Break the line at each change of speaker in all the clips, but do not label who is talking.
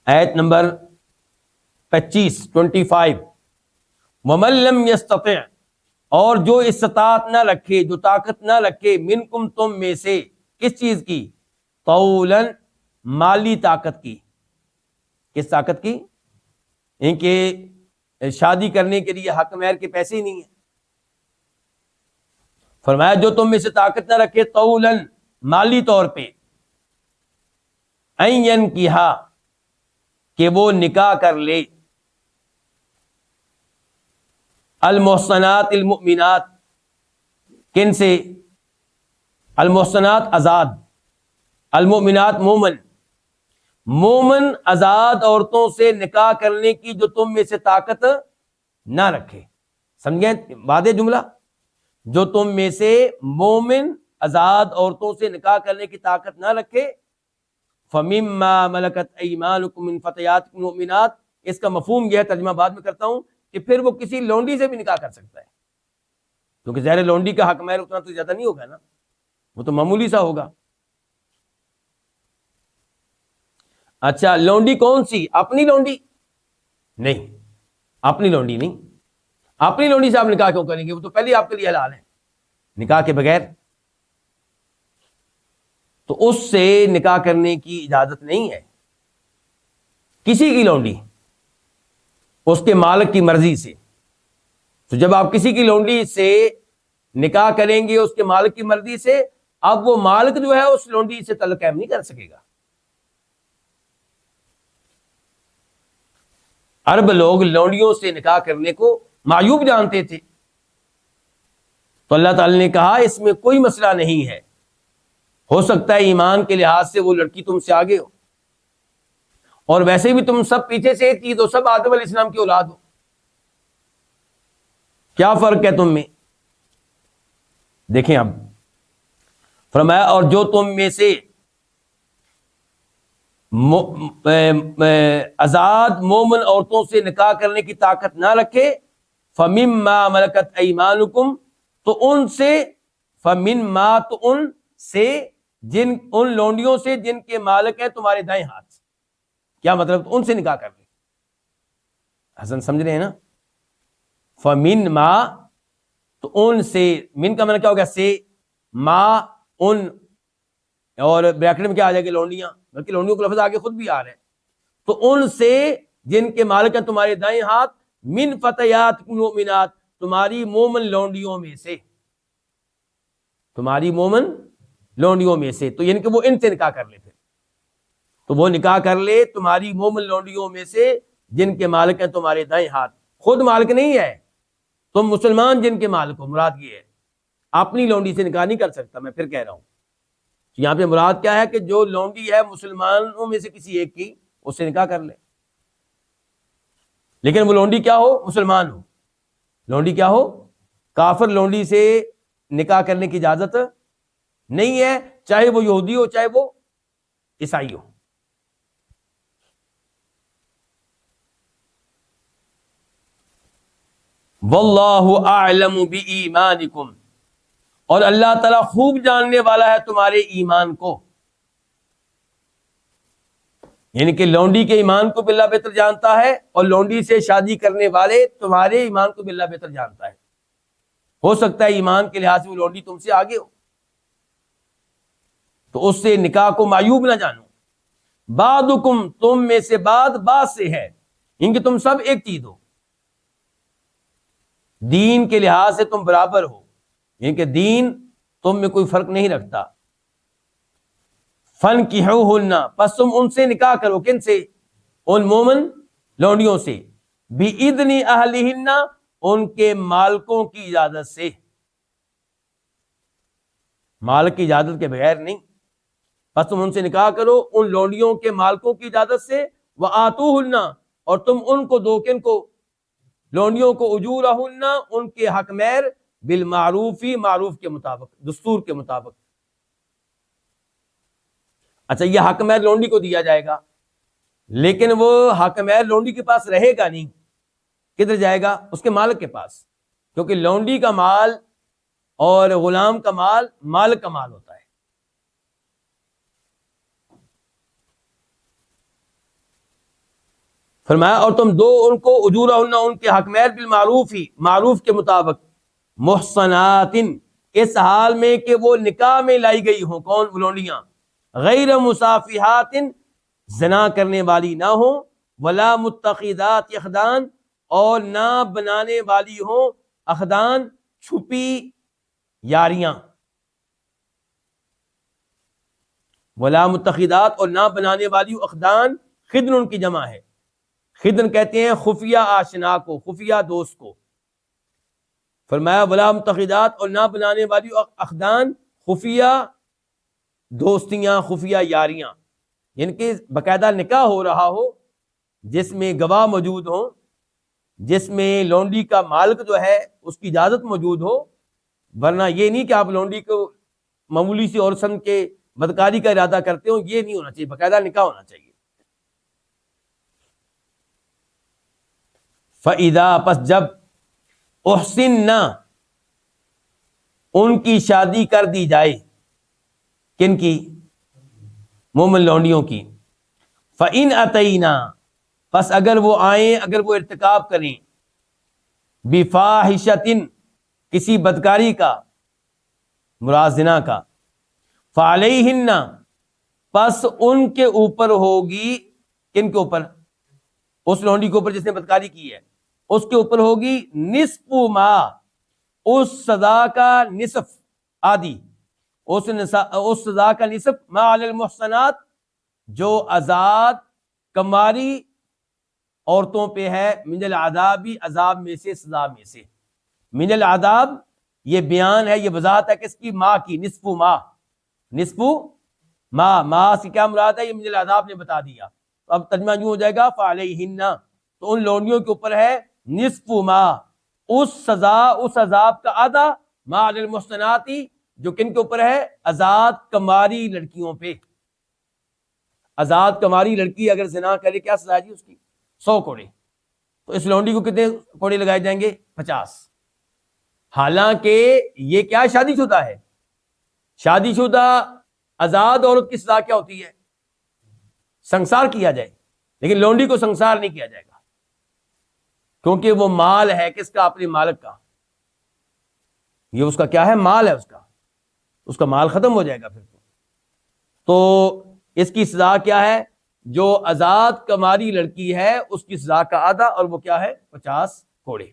آیت نمبر 25 وَمَن لَّمْ يَسْتَطِعْ، اور جو استطاعت نہ رکھے، جو طاقت نہ رکھے، منکم تم میں سے، کس چیز کی؟ طولاً مالی طاقت کی. کس طاقت کی؟ ان کے شادی کرنے کے لیے حق مہر کے پیسے ہی نہیں ہیں. فرمایا جو تم میں سے طاقت نہ رکھے طولاً مالی طور پہ، ان ینکحا، کہ وہ نکاح کر لے، المحصنات المؤمنات، کن سے؟ المحصنات آزاد، المؤمنات مومن، مومن آزاد عورتوں سے نکاح کرنے کی جو تم میں سے طاقت نہ رکھے. سمجھیں واضح جملہ؟ جو تم میں سے مومن آزاد عورتوں سے نکاح کرنے کی طاقت نہ رکھے، فَمِمَّا مَلَكَتْ أَيْمَانُكُم مِّن فَتَيَاتِكُمُ الْمُؤْمِنَاتِ، اس کا مفہوم یہ ہے، ترجمہ بعد میں کرتا ہوں، کہ پھر وہ کسی لونڈی سے بھی نکاح کر سکتا ہے، کیونکہ ظاہر لونڈی کا حق مہر اتنا تو زیادہ نہیں ہوگا نا، وہ تو معمولی سا ہوگا. اچھا لونڈی کون سی؟ اپنی لونڈی؟ نہیں، اپنی لونڈی نہیں. اپنی لونڈی سے آپ نکاح کیوں کریں گے؟ وہ تو پہلے آپ کے لیے حلال ہے نکاح کے بغیر. تو اس سے نکاح کرنے کی اجازت نہیں ہے. کسی کی لونڈی، اس کے مالک کی مرضی سے. تو جب آپ کسی کی لونڈی سے نکاح کریں گے اس کے مالک کی مرضی سے، اب وہ مالک جو ہے اس لونڈی سے تعلق قائم نہیں کر سکے گا. عرب لوگ لونڈیوں سے نکاح کرنے کو معیوب جانتے تھے، تو اللہ تعالی نے کہا اس میں کوئی مسئلہ نہیں ہے. ہو سکتا ہے ایمان کے لحاظ سے وہ لڑکی تم سے آگے ہو، اور ویسے بھی تم سب پیچھے سے ایک چیز ہو، سب آدم علیہ السلام کی اولاد ہو. کیا فرق ہے تم میں؟ دیکھیں اب فرمایا اور جو تم میں سے آزاد مومن عورتوں سے نکاح کرنے کی طاقت نہ رکھے، فَمِمَّا مَلَكَتْ أَيْمَانُكُمْ، تو ان سے، فَمِمَّا، تو ان سے، ان لونڈیوں سے جن کے مالک ہیں تمہارے دائیں ہاتھ. کیا مطلب؟ ان سے نکاح کر لیں. حسن سمجھ رہے ہیں نا؟ فَمِنْمَا، تو ان سے، من کا معنی کیا ہوگا؟ سے، ما، ان، اور بریکٹ میں کیا آ جائے گی؟ لونڈیاں، بلکہ لونڈیوں کو لفظ آگے خود بھی آ رہے ہیں. تو ان سے جن کے مالک ہیں تمہارے دائیں ہاتھ، من فتیات المؤمنات، تمہاری مومن لونڈیوں میں سے، تمہاری مومن لونڈیوں میں سے. تو یعنی کہ وہ ان سے نکاح کر لے. پھر تو وہ نکاح کر لے تمہاری مومن لونڈیوں میں سے جن کے مالک ہیں تمہارے دائیں ہاتھ. خود مالک نہیں ہے، تم مسلمان جن کے مالک ہو. مراد یہ ہے اپنی لونڈی سے نکاح نہیں کر سکتا. میں پھر کہہ رہا ہوں یہاں پہ مراد کیا ہے کہ جو لونڈی ہے مسلمانوں میں سے کسی ایک کی، اس سے نکاح کر لے. لیکن وہ لونڈی کیا ہو؟ مسلمان ہو. لونڈی کیا ہو؟ کافر لونڈی سے نکاح کرنے کی اجازت نہیں ہے، چاہے وہ یہودی ہو چاہے وہ عیسائی ہو. واللہ اعلم بایمانکم، اور اللہ تعالیٰ خوب جاننے والا ہے تمہارے ایمان کو. یعنی کہ لونڈی کے ایمان کو بھی اللہ بہتر جانتا ہے، اور لونڈی سے شادی کرنے والے تمہارے ایمان کو بھی اللہ بہتر جانتا ہے. ہو سکتا ہے ایمان کے لحاظ سے وہ لونڈی تم سے آگے ہو، تو اس سے نکاح کو معیوب نہ جانو. بعضکم، تم میں سے بعض سے ہے، ان کہ تم سب ایک چیز ہو، دین کے لحاظ سے تم برابر ہو، یعنی کہ دین تم میں کوئی فرق نہیں رکھتا. فَانْكِحُوهُنَّ، پس تم ان سے نکاح کرو. کن سے؟ ان مومن لونڈیوں سے. بِإِذْنِ أَهْلِهِنَّ، ان کے مالکوں کی اجازت سے. مالک کی اجازت کے بغیر نہیں. پس تم ان سے نکاح کرو ان لونڈیوں کے مالکوں کی اجازت سے. وَآتُوهُنَّ، اور تم ان کو دو. کن کو؟ لونڈیوں کو. اجورہن، ان کے حق مہر. بالمعروفی، معروف کے مطابق، دستور کے مطابق. اچھا یہ حق مہر لونڈی کو دیا جائے گا، لیکن وہ حق مہر لونڈی کے پاس رہے گا نہیں. کدھر جائے گا؟ اس کے مالک کے پاس، کیونکہ لونڈی کا مال اور غلام کا مال مالک کا مال ہوتا ہے. فرمایا اور تم دو ان کو اجورہن، ان کے حق مہر بالمعروف ہی، معروف کے مطابق، محصنات، اس حال میں کہ وہ نکاح میں لائی گئی ہوں، کون؟ لونڈیاں، غیر مصافحات، زنا کرنے والی نہ ہوں، ولا متخذات اخدان، اور نہ بنانے والی ہوں اخدان، چھپی یاریاں، ولا متخذات، اور نہ بنانے والی اخدان، خدن ان کی جمع ہے، خدن کہتے ہیں خفیہ آشنا کو، خفیہ دوست کو۔ فرمایا ولا متخذات، اور نہ بنانے والی اخدان، خفیہ دوستیاں، خفیہ یاریاں، یعنی کہ باقاعدہ نکاح ہو رہا ہو جس میں گواہ موجود ہوں، جس میں لونڈی کا مالک جو ہے اس کی اجازت موجود ہو، ورنہ یہ نہیں کہ آپ لونڈی کو معمولی سی اور سن کے بدکاری کا ارادہ کرتے ہو، یہ نہیں ہونا چاہیے، باقاعدہ نکاح ہونا چاہیے۔ فَإِذَا، پس جب، احسننا، ان کی شادی کر دی جائے، کن کی؟ مومن لونڈیوں کی۔ فَإِنْ أَتَيْنَا، پس اگر وہ آئیں، اگر وہ ارتکاب کریں، بِفَاحِشَةٍ، کسی بدکاری کا، مراد زنا کا، فَعَلَيْهِنَّ، پس ان کے اوپر ہوگی، کن کے اوپر؟ اس لونڈی کے اوپر جس نے بدکاری کی ہے، اس کے اوپر ہوگی نصف ما، اس سزا کا نصف، آدھی، اس سزا کا نصف، ما علی المحصنات، جو آزاد کماری عورتوں پہ ہے، من العذابی، عذاب میں سے، سزا میں سے۔ من العذاب، یہ بیان ہے، یہ وضاحت ہے کس کی؟ ماں کی، نصف ما، نصف ما سے کیا مراد ہے؟ یہ من العذاب نے بتا دیا۔ تو اب ترجمہ یوں ہو جائے گا فعلیہن، تو ان لونڈیوں کے اوپر ہے نصف ما، اس سزا، اس عذاب کا آدھا، ما علی المحصنات، جو کن کے اوپر ہے؟ آزاد کماری لڑکیوں پہ۔ آزاد کماری لڑکی اگر زنا کرے، کیا سزا ہے جی اس کی؟ 100 کوڑے۔ تو اس لونڈی کو کتنے کوڑے لگائے جائیں گے؟ 50۔ حالانکہ یہ کیا شادی شدہ ہے، شادی شدہ آزاد عورت کی سزا کیا ہوتی ہے؟ سنسار کیا جائے، لیکن لونڈی کو سنسار نہیں کیا جائے گا، کیونکہ وہ مال ہے کس کا؟ اپنے مالک کا۔ یہ اس کا کیا ہے؟ مال ہے اس کا مال ختم ہو جائے گا پھر تو اس کی سزا کیا ہے؟ جو آزاد کماری لڑکی ہے اس کی سزا کا آدھا، اور وہ کیا ہے؟ 50 کوڑے۔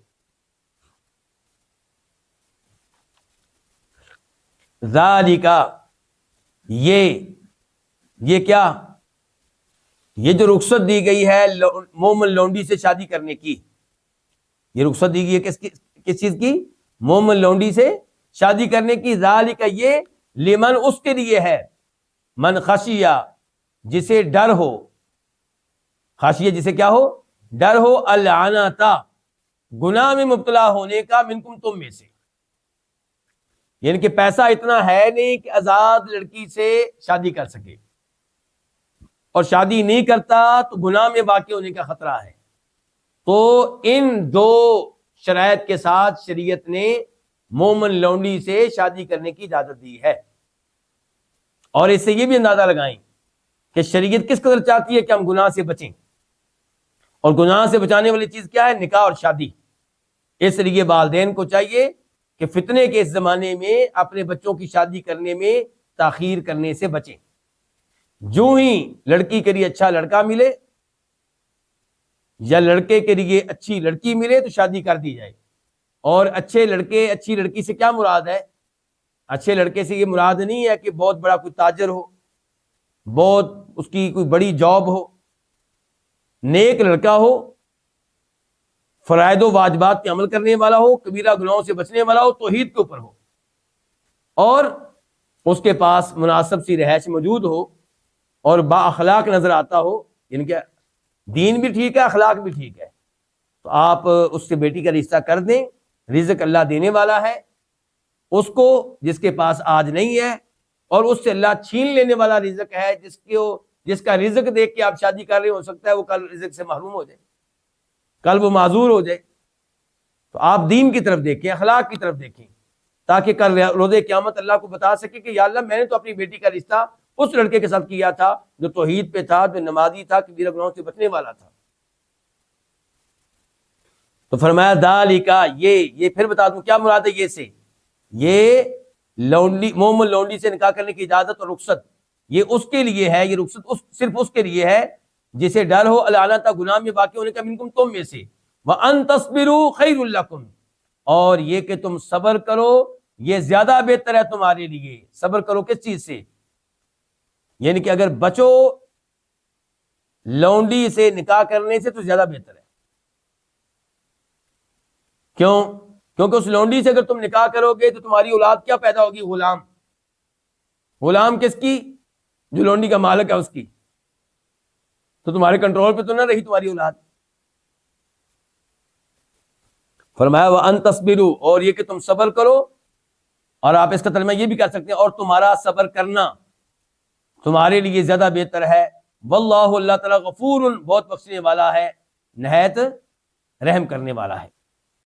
ذالک، یہ کیا؟ یہ جو رخصت دی گئی ہے مومن لونڈی سے شادی کرنے کی، یہ رخصت دی گئی ہے کس چیز کی؟ مومن لونڈی سے شادی کرنے کی۔ ذالک، یہ، لمن، اس کے لیے ہے، من خشیہ، جسے ڈر ہو، خشیہ جسے کیا ہو؟ ڈر ہو، العنتا، گناہ میں مبتلا ہونے کا، منکم، تم میں سے، یعنی کہ پیسہ اتنا ہے نہیں کہ آزاد لڑکی سے شادی کر سکے، اور شادی نہیں کرتا تو گناہ میں واقع ہونے کا خطرہ ہے۔ تو ان دو شرائط کے ساتھ شریعت نے مومن لونڈی سے شادی کرنے کی اجازت دی ہے۔ اور اس سے یہ بھی اندازہ لگائیں کہ شریعت کس قدر چاہتی ہے کہ ہم گناہ سے بچیں، اور گناہ سے بچانے والی چیز کیا ہے؟ نکاح اور شادی۔ اس لیے والدین کو چاہیے کہ فتنے کے اس زمانے میں اپنے بچوں کی شادی کرنے میں تاخیر کرنے سے بچیں۔ جو ہی لڑکی کے لیے اچھا لڑکا ملے یا لڑکے کے لیے اچھی لڑکی ملے تو شادی کر دی جائے۔ اور اچھے لڑکے، اچھی لڑکی سے کیا مراد ہے؟ اچھے لڑکے سے یہ مراد نہیں ہے کہ بہت بڑا کوئی تاجر ہو، بہت اس کی کوئی بڑی جاب ہو، نیک لڑکا ہو، فرائض و واجبات پہ عمل کرنے والا ہو، کبیرہ گناہوں سے بچنے والا ہو، توحید کے اوپر ہو، اور اس کے پاس مناسب سی رہائش موجود ہو، اور با اخلاق نظر آتا ہو، یعنی کہ دین بھی ٹھیک ہے، اخلاق بھی ٹھیک ہے، تو آپ اس سے بیٹی کا رشتہ کر دیں۔ رزق اللہ دینے والا ہے، اس کو جس کے پاس آج نہیں ہے، اور اس سے اللہ چھین لینے والا رزق ہے، جس کا رزق دیکھ کے آپ شادی کر رہے ہو سکتا ہے وہ کل رزق سے محروم ہو جائے، کل وہ معذور ہو جائے۔ تو آپ دین کی طرف دیکھیں، اخلاق کی طرف دیکھیں، تاکہ کل روز قیامت اللہ کو بتا سکے کہ یا اللہ میں نے تو اپنی بیٹی کا رشتہ اس لڑکے کے ساتھ کیا تھا جو توحید پہ تھا، جو نمازی تھا، کبیرہ گناہوں سے بچنے والا تھا۔ تو فرمایا ذالکا، یہ پھر بتا دوں کیا مراد ہے یہ سے، یہ لونڈی مومن لونڈی سے نکاح کرنے کی اجازت اور رخصت یہ اس کے لیے ہے، یہ رخصت صرف اس کے لیے ہے جسے ڈر ہو العنت گناہ میں واقع ہونے کا منکم تم میں سے، وان تصبروا خیر لکم، اور یہ کہ تم صبر کرو یہ زیادہ بہتر ہے تمہارے لیے۔ صبر کرو کس چیز سے؟ یعنی کہ اگر بچو لونڈی سے نکاح کرنے سے تو زیادہ بہتر ہے۔ کیوں؟ کیونکہ اس لونڈی سے اگر تم نکاح کرو گے تو تمہاری اولاد کیا پیدا ہوگی؟ غلام۔ غلام کس کی؟ جو لونڈی کا مالک ہے اس کی، تو تمہارے کنٹرول پہ تو نہ رہی تمہاری اولاد۔ فرمایا وَأَن تَصْبِرُوا، اور یہ کہ تم صبر کرو، اور آپ اس کا ترجمہ یہ بھی کر سکتے ہیں اور تمہارا صبر کرنا تمہارے لیے زیادہ بہتر ہے۔ واللہ، اللہ تعالیٰ غفور، بہت بخشنے والا ہے، نہایت رحم کرنے والا ہے۔